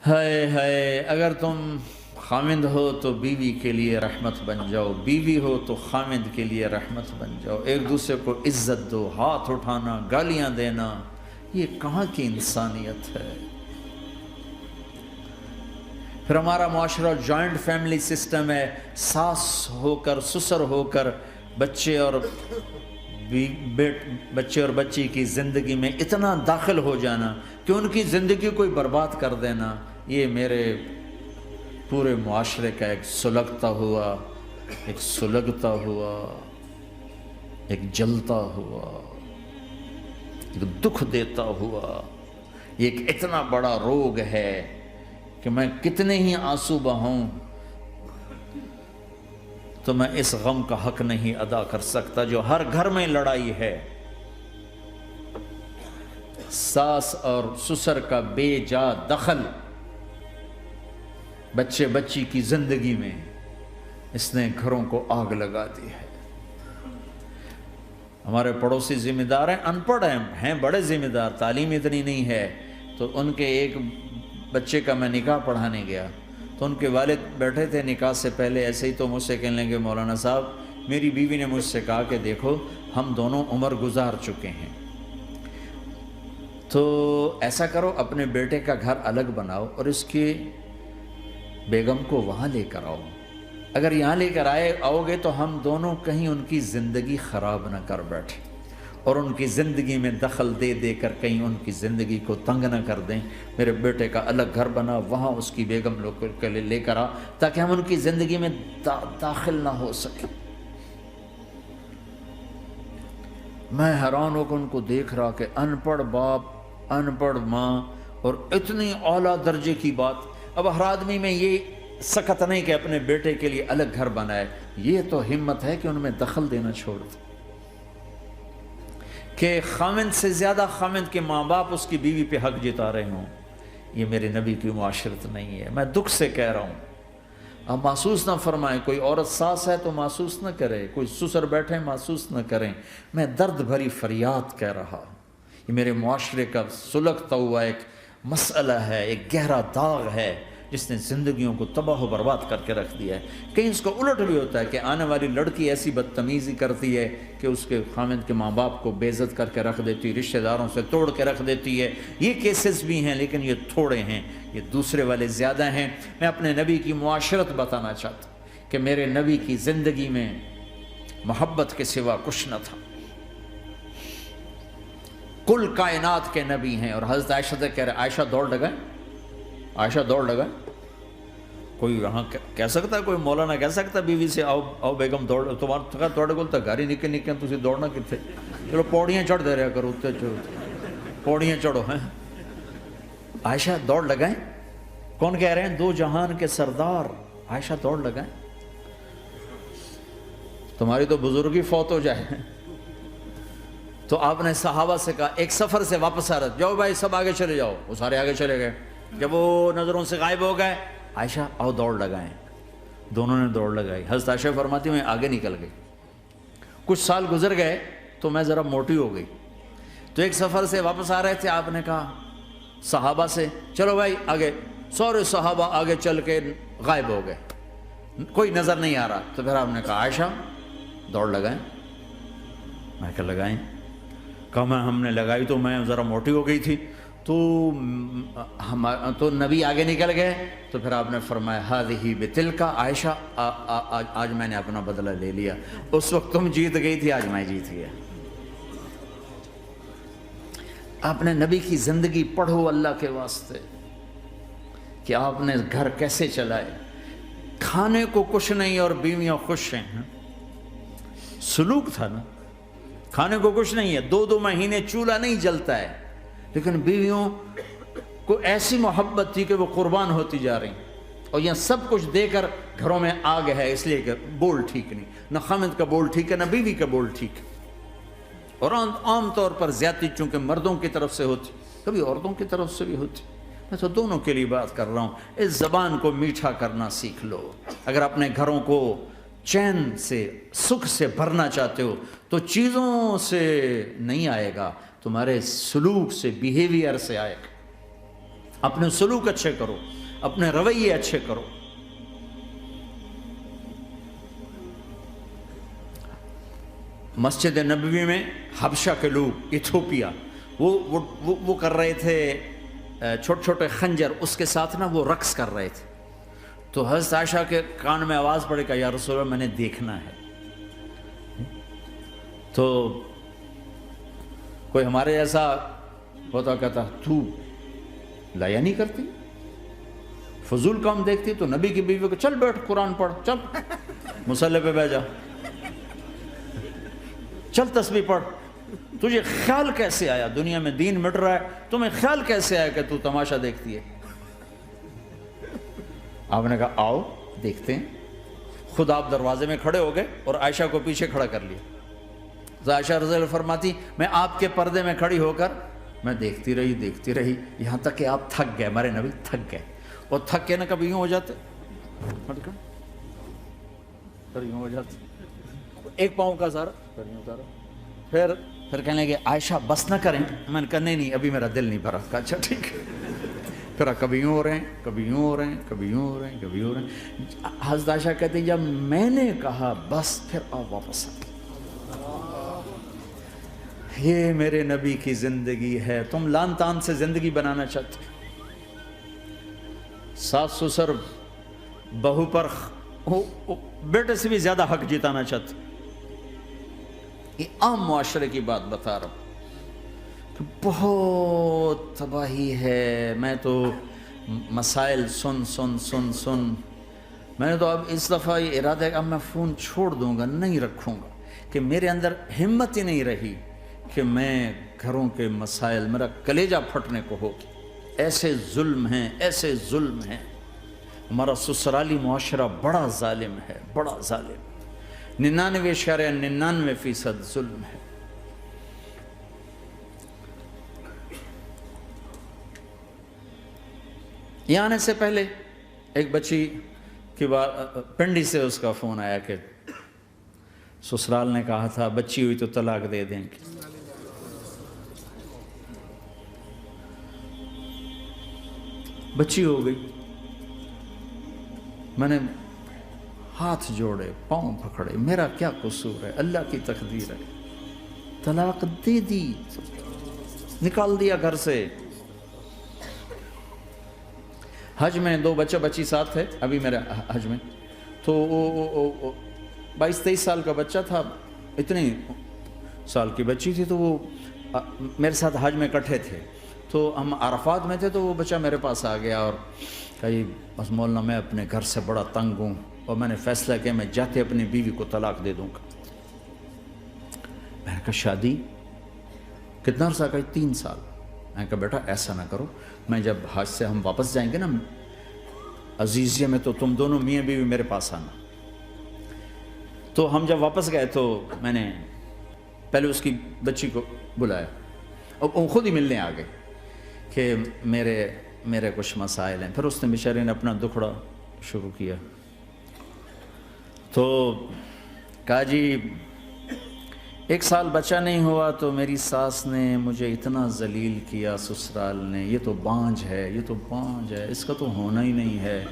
ہائے ہائے، اگر تم خامند ہو تو بیوی کے لیے رحمت بن جاؤ، بیوی ہو تو خامند کے لیے رحمت بن جاؤ، ایک دوسرے کو عزت دو، ہاتھ اٹھانا، گالیاں دینا، یہ کہاں کی انسانیت ہے؟ پھر ہمارا معاشرہ جوائنٹ فیملی سسٹم ہے، ساس ہو کر سسر ہو کر بچے اور بچی کی زندگی میں اتنا داخل ہو جانا کہ ان کی زندگی کوئی برباد کر دینا، یہ میرے پورے معاشرے کا ایک سلگتا ہوا، ایک جلتا ہوا، ایک دکھ دیتا ہوا، یہ ایک اتنا بڑا روگ ہے کہ میں کتنے ہی آنسو بہاؤں تو میں اس غم کا حق نہیں ادا کر سکتا جو ہر گھر میں لڑائی ہے، ساس اور سسر کا بے جا دخل بچی کی زندگی میں، اس نے گھروں کو آگ لگا دی ہے۔ ہمارے پڑوسی ذمہ دار ہیں، ان پڑھ ہیں بڑے ذمہ دار، تعلیم اتنی نہیں ہے، تو ان کے ایک بچے کا میں نکاح پڑھانے گیا تو ان کے والد بیٹھے تھے نکاح سے پہلے، ایسے ہی تو مجھ سے کہنے لگے مولانا صاحب میری بیوی نے مجھ سے کہا کہ دیکھو ہم دونوں عمر گزار چکے ہیں، تو ایسا کرو اپنے بیٹے کا گھر الگ بناؤ اور اس کی بیگم کو وہاں لے کر آؤ، اگر یہاں لے کر آؤ گے تو ہم دونوں کہیں ان کی زندگی خراب نہ کر بیٹھیں اور ان کی زندگی میں دخل دے دے کر کہیں ان کی زندگی کو تنگ نہ کر دیں، میرے بیٹے کا الگ گھر بنا، وہاں اس کی بیگم لوگ کے لیے لے کر آ تاکہ ہم ان کی زندگی میں داخل نہ ہو سکیں۔ میں حیران ہو کر ان کو دیکھ رہا کہ ان پڑھ باپ، ان پڑھ ماں، اور اتنی اعلیٰ درجے کی بات۔ اب ہر آدمی میں یہ سخت نہیں کہ اپنے بیٹے کے لیے الگ گھر بنائے، یہ تو ہمت ہے کہ ان میں دخل دینا چھوڑ دے، کہ خامند سے زیادہ خامند کے ماں باپ اس کی بیوی پہ حق جتا رہے ہوں، یہ میرے نبی کی معاشرت نہیں ہے۔ میں دکھ سے کہہ رہا ہوں، اب محسوس نہ فرمائیں، کوئی عورت ساس ہے تو محسوس نہ کرے، کوئی سسر بیٹھے محسوس نہ کریں، میں درد بھری فریاد کہہ رہا ہوں، یہ میرے معاشرے کا سلگتا ہوا ایک مسئلہ ہے، ایک گہرا داغ ہے جس نے زندگیوں کو تباہ و برباد کر کے رکھ دیا ہے۔ کہیں اس کو الٹ بھی ہوتا ہے کہ آنے والی لڑکی ایسی بدتمیزی کرتی ہے کہ اس کے خامند کے ماں باپ کو بے عزت کر کے رکھ دیتی، رشتہ داروں سے توڑ کے رکھ دیتی ہے، یہ کیسز بھی ہیں لیکن یہ تھوڑے ہیں، یہ دوسرے والے زیادہ ہیں۔ میں اپنے نبی کی معاشرت بتانا چاہتا ہوں کہ میرے نبی کی زندگی میں محبت کے سوا کچھ نہ تھا، کل کائنات کے نبی ہیں۔ اور حضرت عائشہ سے کہہ رہے عائشہ دوڑ لگائیں، عائشہ دوڑ لگائیں، کوئی یہاں کہہ سکتا ہے، کوئی مولانا کہہ سکتا ہے بیوی سے آؤ بیگم دوڑ، تمہارے کو گھر ہی نکل تھی دوڑنا کتنے، چلو پوڑیاں چڑھ دے رہا کرو، پوڑیاں چڑھو ہیں۔ عائشہ دوڑ لگائیں، کون کہہ رہے ہیں؟ دو جہان کے سردار عائشہ دوڑ لگائیں، تمہاری تو بزرگی فوت ہو جائے۔ تو آپ نے صحابہ سے کہا، ایک سفر سے واپس آ رہا، جاؤ بھائی سب آگے چلے جاؤ، وہ سارے آگے چلے گئے، جب وہ نظروں سے غائب ہو گئے، عائشہ آؤ دوڑ لگائیں، دونوں نے دوڑ لگائی۔ حضرت عائشہ فرماتی میں آگے نکل گئی، کچھ سال گزر گئے تو میں ذرا موٹی ہو گئی، تو ایک سفر سے واپس آ رہے تھے، آپ نے کہا صحابہ سے چلو بھائی آگے، سارے صحابہ آگے چل کے غائب ہو گئے، کوئی نظر نہیں آ رہا، تو پھر آپ نے کہا عائشہ دوڑ لگائیں، میں کہا لگائیں، کہا میں ہم نے لگائی تو میں ذرا موٹی ہو گئی تھی، تو نبی آگے نکل گئے، تو پھر آپ نے فرمایا ہذہ بتلک، عائشہ آج میں نے اپنا بدلہ لے لیا، اس وقت تم جیت گئی تھی، آج میں جیت گیا۔ آپ نے نبی کی زندگی پڑھو اللہ کے واسطے کہ آپ نے گھر کیسے چلائے، کھانے کو کچھ نہیں اور بیویاں خوش ہیں، سلوک تھا نا، کھانے کو کچھ نہیں ہے، 2 مہینے چولہا نہیں جلتا ہے، لیکن بیویوں کو ایسی محبت تھی کہ وہ قربان ہوتی جا رہی، اور یہاں سب کچھ دے کر گھروں میں آگ ہے، اس لیے کہ بول ٹھیک نہیں، نہ خامد کا بول ٹھیک ہے نہ بیوی کا بول ٹھیک ہے، اور عام طور پر زیادتی چونکہ مردوں کی طرف سے ہوتی، کبھی عورتوں کی طرف سے بھی ہوتی، میں تو دونوں کے لیے بات کر رہا ہوں۔ اس زبان کو میٹھا کرنا سیکھ لو، اگر اپنے گھروں کو چین سے سکھ سے بھرنا چاہتے ہو تو چیزوں سے نہیں آئے گا، تمہارے سلوک سے، بیہیویئر سے آئے گا۔ اپنے سلوک اچھے کرو، اپنے رویے اچھے کرو۔ مسجد نبوی میں حبشہ کے لوگ، ایتھوپیا، وہ کر رہے تھے چھوٹے چھوٹے خنجر، اس کے ساتھ نا وہ رقص کر رہے تھے۔ تو حضرت عائشہ کے کان میں آواز پڑے کہ یا رسول اللہ میں نے دیکھنا ہے۔ تو کوئی ہمارے ایسا ہوتا کہتا تو لایا نہیں کرتی، فضول کام دیکھتی، تو نبی کی بیوی کو چل بیٹھ قرآن پڑھ، چل مصلی پہ بیٹھ جا، چل تسبیح پڑھ۔ تجھے خیال کیسے آیا، دنیا میں دین مٹ رہا ہے، تمہیں خیال کیسے آیا کہ تو تماشا دیکھتی ہے؟ آپ نے کہا آؤ دیکھتے ہیں۔ خود آپ دروازے میں کھڑے ہو گئے اور عائشہ کو پیچھے کھڑا کر لیا۔ تو عائشہ رضی اللہ فرماتی میں آپ کے پردے میں کھڑی ہو کر میں دیکھتی رہی یہاں تک کہ آپ تھک گئے، ہمارے نبی تھک گئے، اور تھک کے نا کبھی یوں ہو جاتے، یوں ہو جاتے، ایک پاؤں کا سارا، پھر کہنے لگے عائشہ بس نہ کریں۔ میں نے کہا نہیں ابھی میرا دل نہیں بھرا۔ کہا اچھا ٹھیک ہے۔ پھر کبھی یوں ہو رہے ہیں، کبھی یوں ہو رہے ہیں، کبھی یوں ہو رہے ہیں، کبھی یوں ہو رہے ہیں۔ حضرت عائشہ کہتے ہیں جب میں نے کہا بس، پھر آپ واپس آ گئے۔ یہ میرے نبی کی زندگی ہے۔ تم لان تان سے زندگی بنانا چاہتے، ساس سسر بہو پر بیٹے سے بھی زیادہ حق جتانا چاہتے۔ یہ عام معاشرے کی بات بتا رہا ہوں کہ بہت تباہی ہے۔ میں تو مسائل سن میں نے تو اب اس دفعہ یہ ارادہ ہے کہ اب میں فون چھوڑ دوں گا، نہیں رکھوں گا، کہ میرے اندر ہمت ہی نہیں رہی کہ میں گھروں کے مسائل، میرا کلیجہ پھٹنے کو ہو۔ ایسے ظلم ہیں، ایسے ظلم ہیں۔ ہمارا سسرالی معاشرہ بڑا ظالم ہے، بڑا ظالم، 99.99% ظلم ہے۔ یہاں آنے سے پہلے ایک بچی کی پنڈی سے اس کا فون آیا کہ سسرال نے کہا تھا بچی ہوئی تو طلاق دے دیں گے۔ بچی ہو گئی، میں نے ہاتھ جوڑے، پاؤں پکڑے، میرا کیا قصور ہے، اللہ کی تقدیر ہے۔ طلاق دے دی، نکال دیا گھر سے۔ حج میں 2 بچہ بچی ساتھ تھے ابھی میرے حج میں، تو 22-23 سال کا بچہ تھا، اتنی سال کی بچی تھی، تو وہ میرے ساتھ حج میں اکٹھے تھے۔ تو ہم عرفات میں تھے، تو وہ بچہ میرے پاس آ گیا اور کہا بس مولانا میں اپنے گھر سے بڑا تنگ ہوں اور میں نے فیصلہ کیا میں جاتے اپنی بیوی کو طلاق دے دوں گا۔ میں نے کہا شادی کتنا عرصہ؟ کہا 3 سال۔ میں نے کہا بیٹا ایسا نہ کرو، میں جب حج سے ہم واپس جائیں گے نا عزیزیہ میں، تو تم دونوں میاں بیوی میرے پاس آنا۔ تو ہم جب واپس گئے تو میں نے پہلے اس کی بچی کو بلایا اور وہ خود ہی ملنے آ گئے کہ میرے کچھ مسائل ہیں۔ پھر اس نے بیچارے نے اپنا دکھڑا شروع کیا، تو کہا جی 1 سال بچہ نہیں ہوا تو میری ساس نے مجھے اتنا ذلیل کیا، سسرال نے، یہ تو بانجھ ہے، یہ تو بانجھ ہے، اس کا تو ہونا ہی نہیں ہے،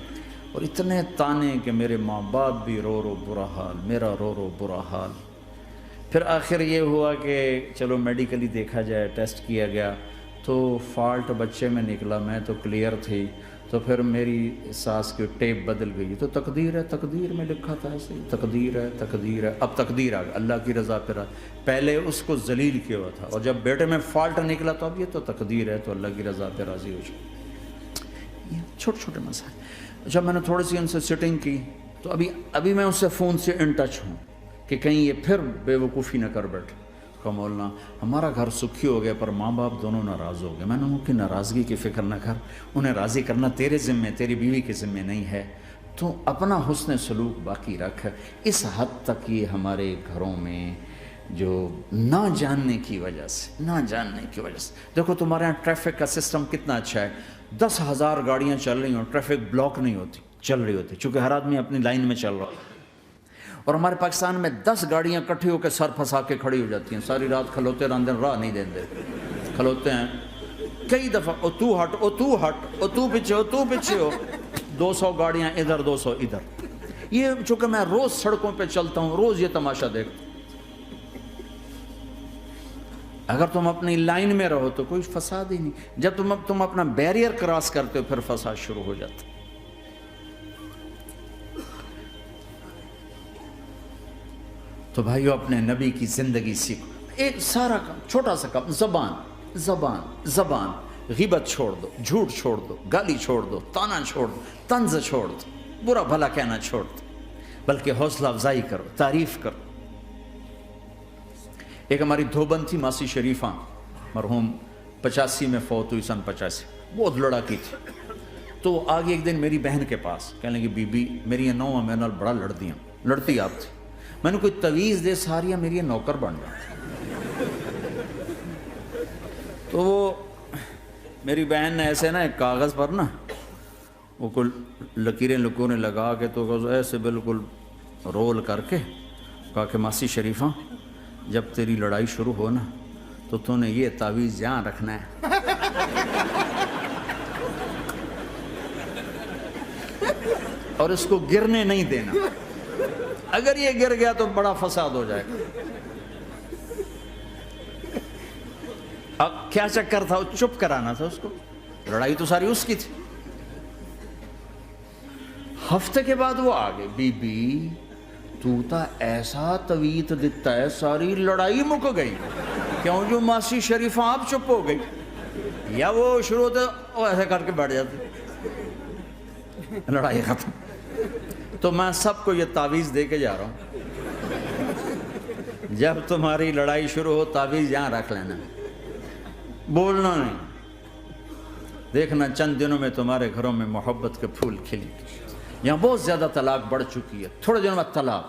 اور اتنے تانے کہ میرے ماں باپ بھی رو برا حال، میرا رو برا حال۔ پھر آخر یہ ہوا کہ چلو میڈیکلی دیکھا جائے، ٹیسٹ کیا گیا تو فالٹ بچے میں نکلا، میں تو کلیئر تھی، تو پھر میری ساس کی ٹیپ بدل گئی۔ تو تقدیر ہے، تقدیر میں لکھا تھا ایسے ہی، تقدیر ہے، اب تقدیر آ گئی، اللہ کی رضا پہ پہلے اس کو ذلیل کیا ہوا تھا، اور جب بیٹے میں فالٹ نکلا تو اب یہ تو تقدیر ہے، تو اللہ کی رضا پہ راضی ہو جائے۔ یہ چھوٹے چھوٹے مسائل۔ جب میں نے تھوڑی سی ان سے سٹنگ کی تو ابھی میں اس سے فون سے ان ٹچ ہوں کہ کہیں یہ پھر بے وقوفی نہ کر بیٹھے۔ کہا مولانا ہمارا گھر سکھی ہو گیا پر ماں باپ دونوں ناراض ہو گئے۔ میں نے ان کی ناراضگی کی فکر نہ کر، انہیں راضی کرنا تیرے ذمے، تیری بیوی کے ذمے نہیں ہے، تو اپنا حسن سلوک باقی رکھ۔ اس حد تک یہ ہمارے گھروں میں جو نہ جاننے کی وجہ سے دیکھو تمہارے یہاں ٹریفک کا سسٹم کتنا اچھا ہے، 10,000 گاڑیاں چل رہی ہوں، ٹریفک بلاک نہیں ہوتی، چل رہی ہوتی، چونکہ ہر آدمی اپنی لائن میں چل رہا ہے۔ اور ہمارے پاکستان میں 10 گاڑیاں کٹھی ہو کے سر پھنسا کے کھڑی ہو جاتی ہیں، ساری رات کھلوتے رہتے ہیں، راہ نہیں دیتے، کھلوتے ہیں کئی دفعہ او تو ہٹ او تو ہٹ او تو پیچھے ہو 200 گاڑیاں ادھر 200 ادھر. یہ چونکہ میں روز سڑکوں پہ چلتا ہوں، روز یہ تماشا دیکھتا ہوں. اگر تم اپنی لائن میں رہو تو کوئی فساد ہی نہیں. جب تم اپنا بیریئر کراس کرتے ہو پھر فساد شروع ہو جاتا. تو بھائیو اپنے نبی کی زندگی سیکھو. ایک سارا کام، چھوٹا سا کام، زبان. غیبت چھوڑ دو، جھوٹ چھوڑ دو، گالی چھوڑ دو، تانا چھوڑ دو، طنز چھوڑ دو، برا بھلا کہنا چھوڑ دو، بلکہ حوصلہ افزائی کرو، تعریف کرو. ایک ہماری دھوبن تھی ماسی شریفہ، مرحوم 85 میں فوت ہوئی، سن 85، بہت لڑاکی تھی. تو وہ آگے ایک دن میری بہن کے پاس کہنے لگی بی بی میری یہ نوہ میں نال بڑا لڑتی آپ تھی، میں نے کوئی تویز دے ساریا میری یہ نوکر بن گیا. تو وہ میری بہن نے ایسے نا ایک کاغذ پر نا وہ کل لکیریں لکونے لگا کے تو ایسے بالکل رول کر کے کہا کہ ماسی شریفہ جب تیری لڑائی شروع ہو نا تو نے یہ تعویذ یہاں رکھنا ہے اور اس کو گرنے نہیں دینا. اگر یہ گر گیا تو بڑا فساد ہو جائے گا. اب کیا چکر تھا، چپ کرانا تھا اس کو، لڑائی تو ساری اس کی تھی. ہفتے کے بعد وہ آگے بی بی تو تا ایسا تویت دیتا ہے ساری لڑائی مک گئی. کیوں؟ جو ماسی شریفہ آپ چپ ہو گئی. یا وہ شروع ہوتے وہ ایسے کر کے بیٹھ جاتے، لڑائی ختم. تو میں سب کو یہ تعویذ دے کے جا رہا ہوں، جب تمہاری لڑائی شروع ہو تعویذ یہاں رکھ لینا، بولنا نہیں. دیکھنا چند دنوں میں تمہارے گھروں میں محبت کے پھول کھلیں گے. یہاں بہت زیادہ طلاق بڑھ چکی ہے، تھوڑے دنوں میں طلاق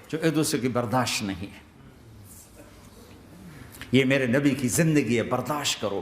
جو ایک دوسرے کی برداشت نہیں ہے. یہ میرے نبی کی زندگی ہے، برداشت کرو.